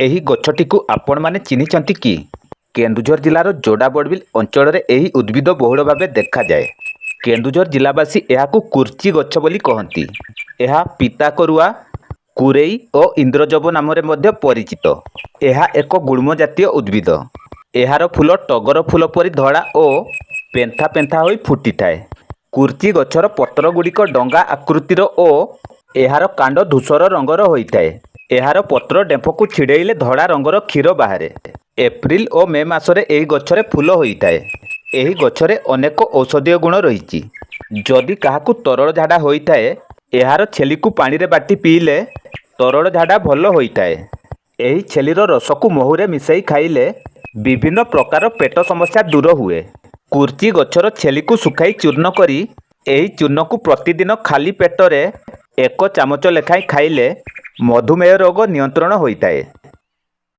ଏହି ଗଛଟିକୁ ଆପଣମାନେ ଚିହ୍ନିଛନ୍ତି କି? କେନ୍ଦୁଝର ଜିଲ୍ଲାର ଯୋଡ଼ାବଡ଼ବିଲ ଅଞ୍ଚଳରେ ଏହି ଉଦ୍ଭିଦ ବହୁଳ ଭାବେ ଦେଖାଯାଏ। କେନ୍ଦୁଝର ଜିଲ୍ଲାବାସୀ ଏହାକୁ କୁର୍ଚି ଗଛ ବୋଲି କହନ୍ତି। ଏହା ପିତାକରୁଆ, କୁରେଇ ଓ ଇନ୍ଦ୍ରଜବ ନାମରେ ମଧ୍ୟ ପରିଚିତ। ଏହା ଏକ ଗୁଳ୍ମ ଜାତୀୟ ଉଦ୍ଭିଦ। ଏହାର ଫୁଲ ଟଗର ଫୁଲ ପରି ଧଳା ଓ ପେନ୍ଥା ପେନ୍ଥା ହୋଇ ଫୁଟିଥାଏ। କୁର୍ଚି ଗଛର ପତ୍ରଗୁଡ଼ିକ ଡଙ୍ଗା ଆକୃତିର ଓ ଏହାର କାଣ୍ଡ ଧୂସର ରଙ୍ଗର ହୋଇଥାଏ। ଏହାର ପତ୍ର ଡେମ୍ଫକୁ ଛିଡ଼େଇଲେ ଧଳା ରଙ୍ଗର କ୍ଷୀର ବାହାରେ। ଏପ୍ରିଲ ଓ ମେ ମାସରେ ଏହି ଗଛରେ ଫୁଲ ହୋଇଥାଏ। ଏହି ଗଛରେ ଅନେକ ଔଷଧୀୟ ଗୁଣ ରହିଛି। ଯଦି କାହାକୁ ତରଳ ଝାଡ଼ା ହୋଇଥାଏ, ଏହାର ଛେଲିକୁ ପାଣିରେ ବାଟି ପିଇଲେ ତରଳ ଝାଡ଼ା ଭଲ ହୋଇଥାଏ। ଏହି ଛେଲିର ରସକୁ ମହୁରେ ମିଶାଇ ଖାଇଲେ ବିଭିନ୍ନ ପ୍ରକାର ପେଟ ସମସ୍ୟା ଦୂର ହୁଏ। କୁର୍ଚି ଗଛର ଛେଲିକୁ ଶୁଖାଇ ଚୂର୍ଣ୍ଣ କରି ଏହି ଚୂର୍ଣ୍ଣକୁ ପ୍ରତିଦିନ ଖାଲି ପେଟରେ 1 ଚାମଚ ଲେଖାଏଁ ଖାଇଲେ ମଧୁମେହ ରୋଗ ନିୟନ୍ତ୍ରଣ ହୋଇଥାଏ।